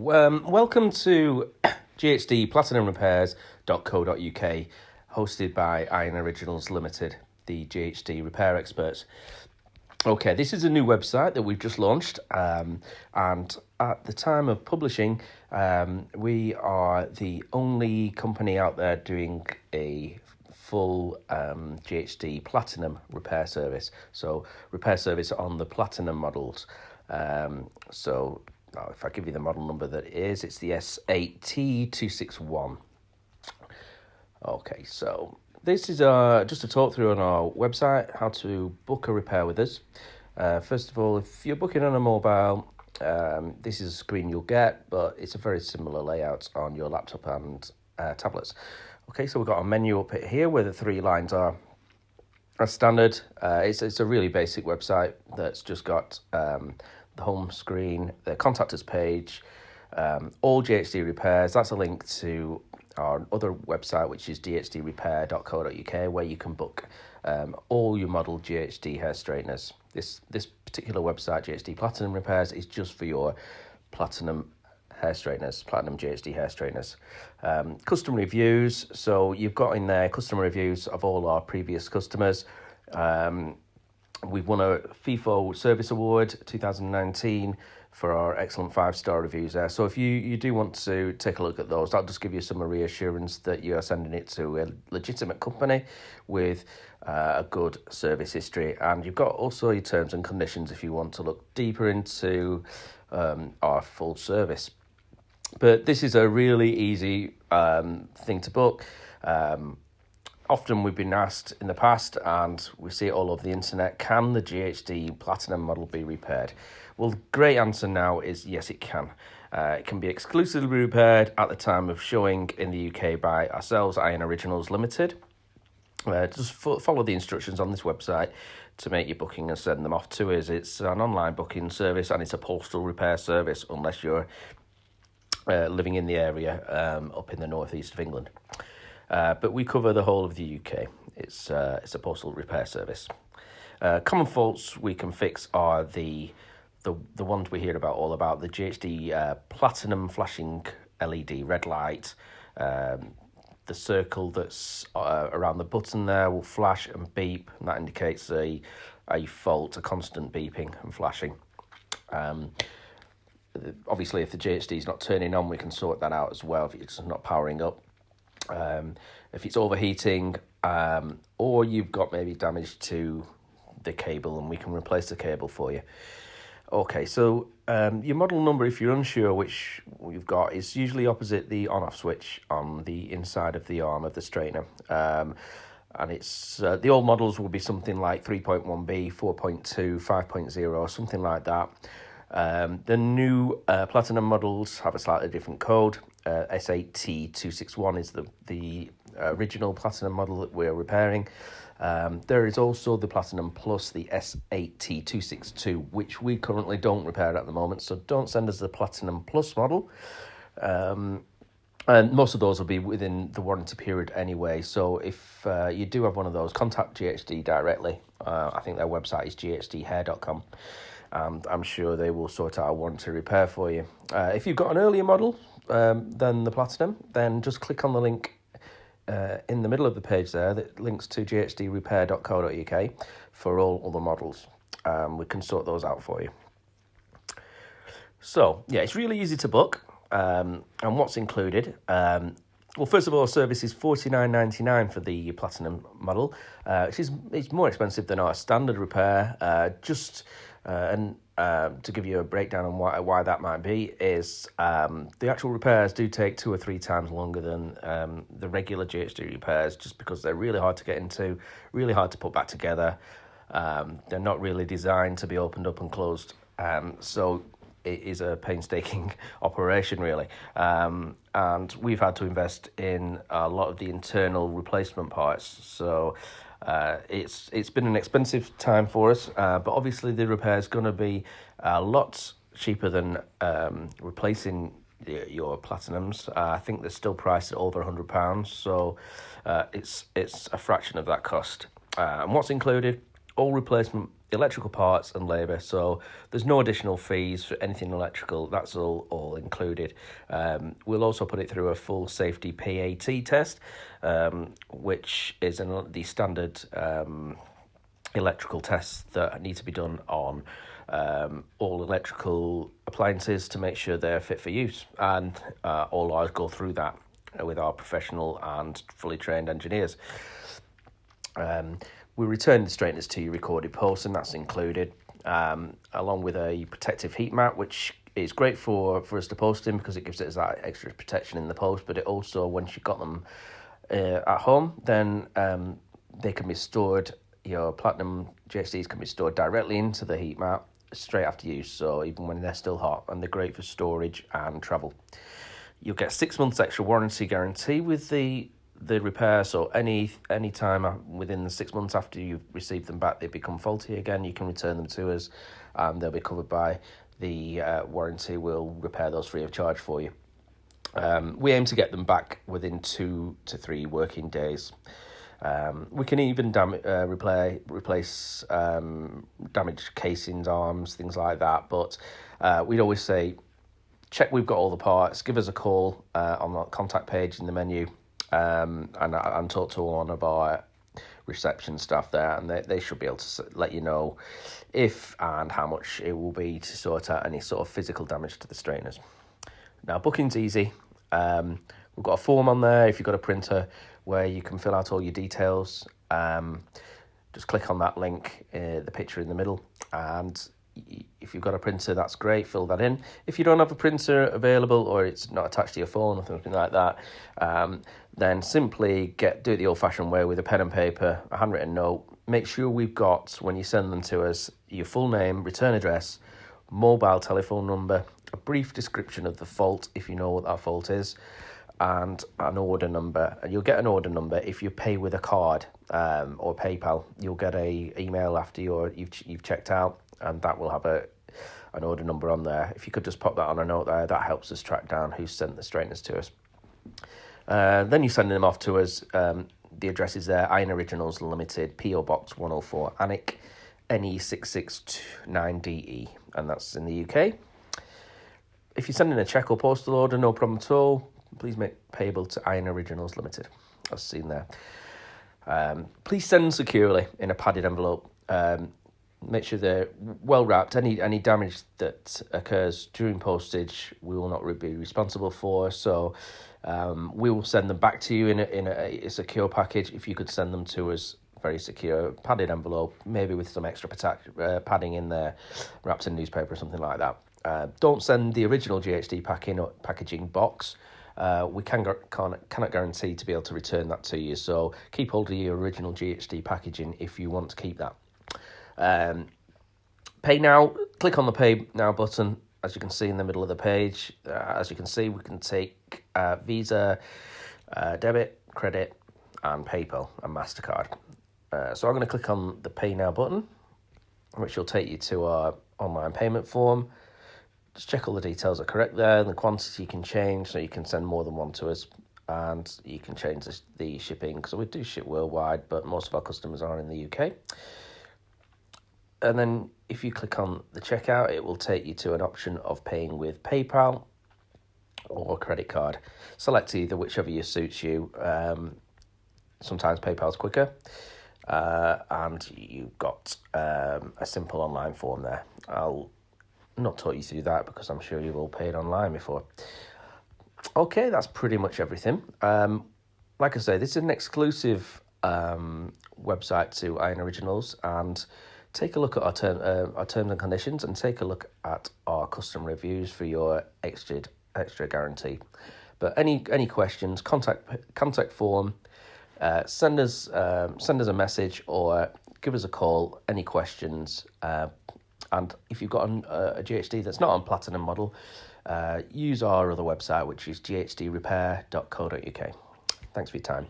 Welcome to Ghd Platinum Repairs.co.uk, hosted by Ion Originals Ltd, the Ghd repair experts. Okay, this is a new website that we've just launched, and at the time of publishing, we are the only company out there doing a full Ghd Platinum repair service. So repair service on the Platinum models. If I give you the model number that it is, it's the S8T261. Okay, so this is just a talk through on our website, how to book a repair with us. First of all, if you're booking on a mobile, this is a screen you'll get, but it's a very similar layout on your laptop and tablets. Okay, so we've got a menu up here where the three lines are. As standard, it's a really basic website that's just got the home screen, the contact us page, all Ghd repairs. That's a link to our other website, which is ghdrepair.co.uk, where you can book all your model Ghd hair straighteners. This particular website, Ghd Platinum Repairs, is just for your platinum hair straighteners, platinum Ghd hair straighteners. Custom reviews, so you've got in there customer reviews of all our previous customers. We've won a FIFO Service Award 2019 for our excellent 5-star reviews there. So if you do want to take a look at those, that'll just give you some reassurance that you're sending it to a legitimate company with a good service history. And you've got also your terms and conditions if you want to look deeper into our full service. But this is a really easy thing to book. Often we've been asked in the past, and we see it all over the internet, can the Ghd Platinum model be repaired? Well, the great answer now is yes, it can. It can be exclusively repaired at the time of showing in the UK by ourselves, Ion Originals Ltd. Just follow the instructions on this website to make your booking and send them off to us. It's an online booking service and it's a postal repair service unless you're living in the area up in the northeast of England. But we cover the whole of the UK. It's a postal repair service. Common faults we can fix are the ones we hear about all about, the Ghd Platinum flashing LED red light. The circle that's around the button there will flash and beep, and that indicates a fault, a constant beeping and flashing. Obviously, if the Ghd is not turning on, we can sort that out as well if it's not powering up. If it's overheating, or you've got maybe damage to the cable, and we can replace the cable for you. Okay, so your model number, if you're unsure which you've got, is usually opposite the on-off switch on the inside of the arm of the straightener. And it's the old models will be something like 3.1B, 4.2, 5.0, something like that. The new Platinum models have a slightly different code. S8T261 is the original Platinum model that we're repairing. There is also the Platinum Plus, the S8T262, which we currently don't repair at the moment, so don't send us the Platinum Plus model. And most of those will be within the warranty period anyway, so if you do have one of those, contact Ghd directly. I think their website is ghdhair.com. And I'm sure they will sort out a warranty repair for you. If you've got an earlier model than the Platinum, then just click on the link in the middle of the page there that links to ghdrepair.co.uk for all other models. We can sort those out for you. So, yeah, it's really easy to book. And what's included? Well, first of all, service is $49.99 for the Platinum model, which is it's more expensive than our standard repair. To give you a breakdown on why that might be, is the actual repairs do take 2 or 3 times longer than the regular Ghd repairs, just because they're really hard to get into, really hard to put back together. They're not really designed to be opened up and closed, so it is a painstaking operation, really. And we've had to invest in a lot of the internal replacement parts, so it's been an expensive time for us, but obviously the repair is going to be a lot cheaper than replacing your Platinums. I think they're still priced at over £100, so it's a fraction of that cost. And what's included? All replacement electrical parts and labour. So there's no additional fees for anything electrical. That's all included. We'll also put it through a full safety PAT test, which is the standard electrical tests that need to be done on all electrical appliances to make sure they're fit for use. And all ours go through that with our professional and fully trained engineers. We return the straighteners to your recorded post, and that's included, along with a protective heat mat, which is great for us to post in because it gives it that extra protection in the post. But it also, once you've got them at home, then they can be stored. Your Platinum GHDs can be stored directly into the heat mat straight after use, so even when they're still hot, and they're great for storage and travel. You'll get 6 months extra warranty guarantee with the repair, so any time within the 6 months after you've received them back, they become faulty again, you can return them to us and they'll be covered by the warranty. We'll repair those free of charge for you. We aim to get them back within 2 to 3 working days. We can even replace damaged casings, arms, things like that, but we'd always say check we've got all the parts, give us a call on the contact page in the menu, and talk to one of our reception staff there, and they should be able to let you know if and how much it will be to sort out any sort of physical damage to the straighteners. Now, booking's easy. We've got a form on there if you've got a printer where you can fill out all your details. Just click on that link, the picture in the middle, and if you've got a printer, that's great, fill that in. If you don't have a printer available or it's not attached to your phone or something like that, then simply do it the old-fashioned way with a pen and paper, a handwritten note. Make sure we've got, when you send them to us, your full name, return address, mobile telephone number, a brief description of the fault if you know what that fault is, and an order number. And you'll get an order number if you pay with a card or PayPal. You'll get a email after you've checked out, and that will have an order number on there. If you could just pop that on a note there, that helps us track down who sent the straighteners to us. Then you send them off to us. The address is there, Ion Originals Ltd, PO Box 104, Alnwick, NE669DE, and that's in the UK. If you're sending a cheque or postal order, no problem at all. Please make payable to Ion Originals Ltd, as seen there. Please send securely in a padded envelope. Make sure they're well wrapped. Any damage that occurs during postage, we will not be responsible for. So we will send them back to you in a secure package. If you could send them to us, very secure, padded envelope, maybe with some extra padding in there, wrapped in newspaper or something like that. Don't send the original GHD packaging box. We cannot guarantee to be able to return that to you. So keep hold of your original GHD packaging if you want to keep that. Pay now. Click on the Pay Now button, as you can see in the middle of the page. As you can see, we can take Visa, debit, credit, and PayPal and MasterCard. So I'm going to click on the Pay Now button, which will take you to our online payment form. Just check all the details are correct there, and the quantity can change, so you can send more than one to us, and you can change the shipping, because we do ship worldwide, but most of our customers are in the UK. And then if you click on the checkout, it will take you to an option of paying with PayPal or credit card. Select either, whichever suits you. Sometimes PayPal's quicker, and you've got a simple online form there. I'll not talk you through that because I'm sure you've all paid online before. Okay, that's pretty much everything. Like I say, this is an exclusive website to Ion Originals, and take a look at our terms and conditions, and take a look at our custom reviews for your extra guarantee. But any questions, contact form, send us a message or give us a call. Any questions, and if you've got a GHD that's not on Platinum model, use our other website, which is ghdrepair.co.uk. Thanks for your time.